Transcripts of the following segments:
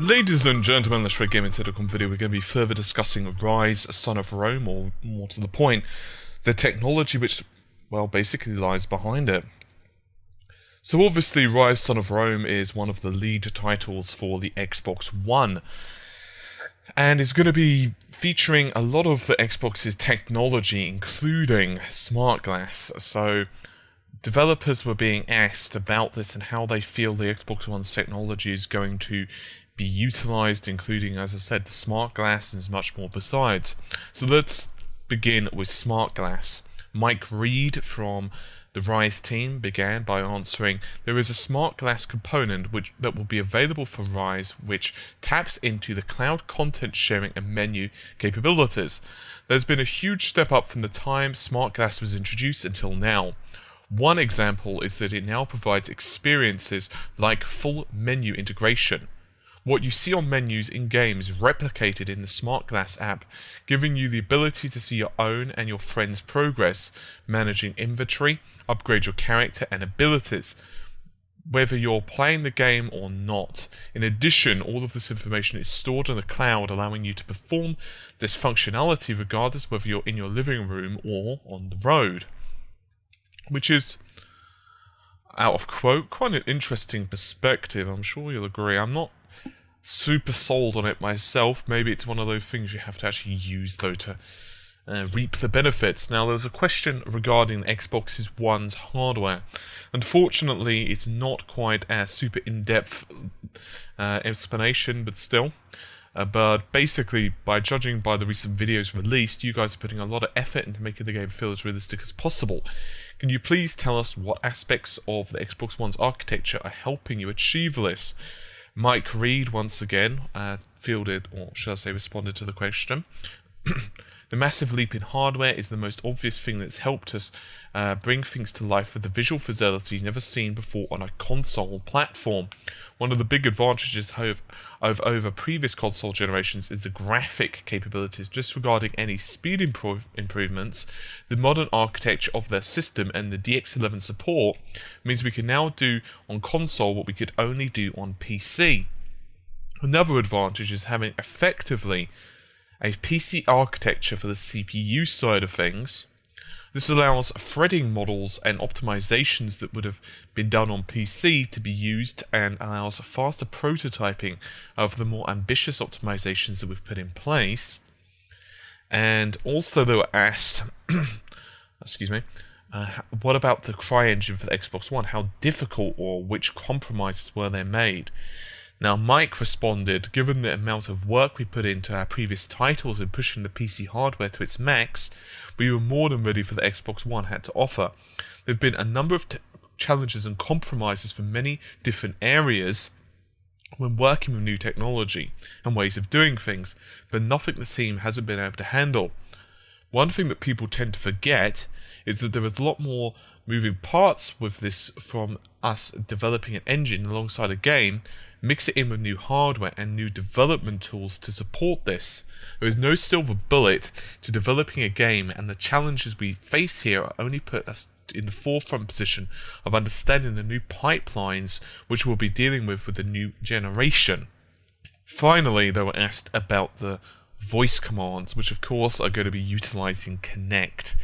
Ladies and gentlemen, let's get into the video. We're going to be further discussing Ryse, Son of Rome, or more to the point, the technology which, well, basically lies behind it. So obviously, Ryse, Son of Rome is one of the lead titles for the Xbox One, and is going to be featuring a lot of the Xbox's technology, including smart glass. So developers were being asked about this and how they feel the Xbox One's technology is going to be utilized, including, as I said, the smart glass and much more besides. So let's begin with smart glass. Mike Reed from the Ryse team began by answering, there is a smart glass component that will be available for Ryse which taps into the cloud content sharing and menu capabilities. There's been a huge step up from the time smart glass was introduced until now. One example is that it now provides experiences like full menu integration. What you see on menus in games replicated in the Smart Glass app, giving you the ability to see your own and your friends' progress, managing inventory, upgrade your character and abilities, whether you're playing the game or not. In addition, all of this information is stored in the cloud, allowing you to perform this functionality regardless whether you're in your living room or on the road. Which is, out of quote, quite an interesting perspective. I'm sure you'll agree. I'm not super sold on it myself. Maybe it's one of those things you have to actually use, though, to reap the benefits. Now, there's a question regarding Xbox One's hardware. Unfortunately, it's not quite a super in-depth explanation, but still. But basically, by judging by the recent videos released, you guys are putting a lot of effort into making the game feel as realistic as possible. Can you please tell us what aspects of the Xbox One's architecture are helping you achieve this? Mike Reed, once again, fielded, or should I say responded to the question. The massive leap in hardware is the most obvious thing that's helped us bring things to life with the visual fidelity never seen before on a console platform. One of the big advantages over previous console generations is the graphic capabilities. Disregarding any speed improvements, the modern architecture of their system and the DX11 support means we can now do on console what we could only do on PC. Another advantage is having effectively a PC architecture for the CPU side of things. This allows threading models and optimizations that would have been done on PC to be used, and allows faster prototyping of the more ambitious optimizations that we've put in place. And also they were asked, excuse me, what about the CryEngine for the Xbox One? How difficult or which compromises were they made? Now, Mike responded, given the amount of work we put into our previous titles and pushing the PC hardware to its max, we were more than ready for the Xbox One had to offer. There have been a number of challenges and compromises from many different areas when working with new technology and ways of doing things, but nothing the team hasn't been able to handle. One thing that people tend to forget is that there is a lot more moving parts with this, from us developing an engine alongside a game, mix it in with new hardware and new development tools to support this. There is no silver bullet to developing a game, and the challenges we face here only put us in the forefront position of understanding the new pipelines which we'll be dealing with the new generation. Finally, they were asked about the voice commands, which of course are going to be utilizing Kinect.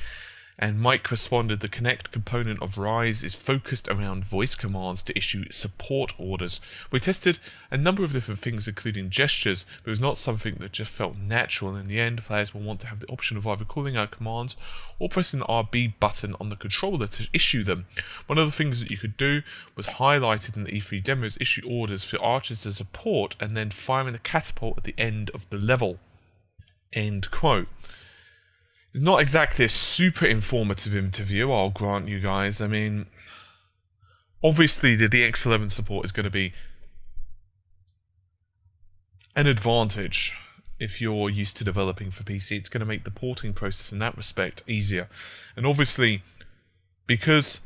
And Mike responded, the Kinect component of Ryse is focused around voice commands to issue support orders. We tested a number of different things, including gestures, but it was not something that just felt natural. In the end, players will want to have the option of either calling out commands or pressing the RB button on the controller to issue them. One of the things that you could do was highlighted in the E3 demos, issue orders for archers as support, and then firing the catapult at the end of the level. End quote. It's not exactly a super informative interview, I'll grant you guys. I mean, obviously the DX11 support is going to be an advantage if you're used to developing for PC. It's going to make the porting process in that respect easier. And obviously, because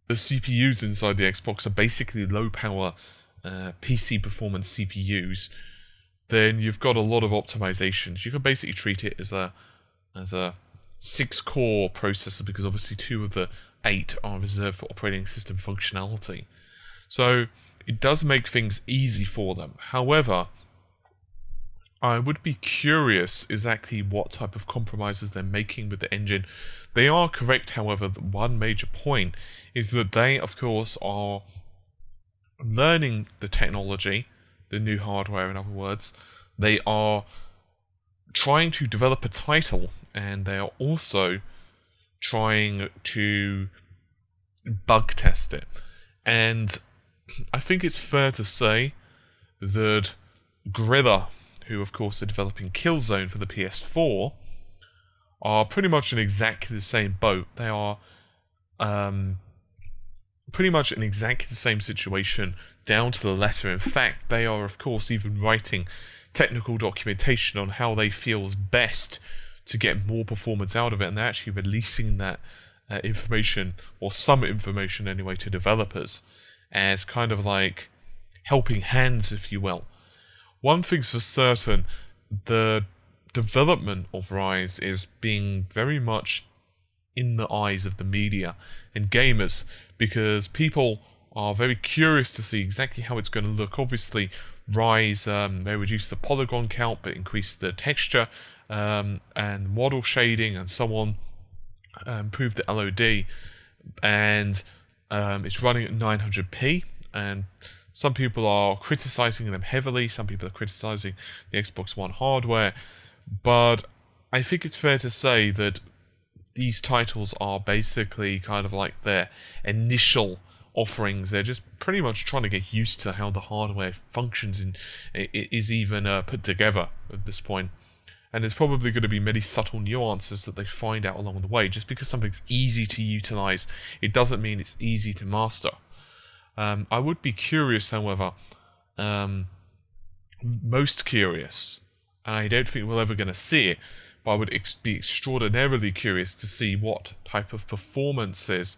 the CPUs inside the Xbox are basically low power PC performance CPUs, then you've got a lot of optimizations. You can basically treat it as a 6-core processor, because obviously 2 of the 8 are reserved for operating system functionality. So it does make things easy for them. However, I would be curious exactly what type of compromises they're making with the engine. They are correct, however, that one major point is that they, of course, are learning the technology, the new hardware, in other words. They are trying to develop a title, and they are also trying to bug test it. And I think it's fair to say that Guerrilla, who of course are developing Killzone for the PS4, are pretty much in exactly the same boat. They are pretty much in exactly the same situation down to the letter. In fact, they are of course even writing technical documentation on how they feel is best to get more performance out of it, and they're actually releasing that information, or some information anyway, to developers as kind of like helping hands, if you will. One thing's for certain, the development of Ryse is being very much in the eyes of the media and gamers, because people are very curious to see exactly how it's going to look. Obviously, Ryse, they reduced the polygon count but increased the texture and model shading and so on, improved the LOD, and it's running at 900p, and some people are criticizing them heavily, some people are criticizing the Xbox One hardware, but I think it's fair to say that these titles are basically kind of like their initial offerings. They're just pretty much trying to get used to how the hardware functions and is even put together at this point. And there's probably going to be many subtle nuances that they find out along the way. Just because something's easy to utilize, it doesn't mean it's easy to master. I would be curious, however, most curious, and I don't think we're ever going to see it, but I would be extraordinarily curious to see what type of performances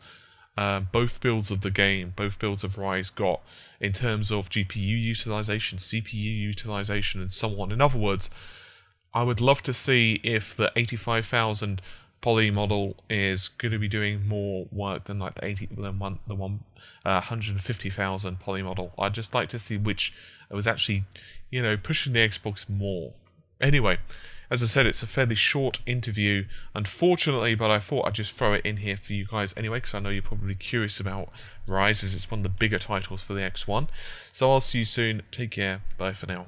both builds of the game, both builds of Ryse got in terms of GPU utilization, CPU utilization, and so on. In other words, I would love to see if the 85,000 poly model is going to be doing more work than like the 150,000 poly model. I'd just like to see which was actually, pushing the Xbox more. Anyway, as I said, it's a fairly short interview, unfortunately, but I thought I'd just throw it in here for you guys anyway, because I know you're probably curious about Ryse, as it's one of the bigger titles for the X1. So I'll see you soon. Take care. Bye for now.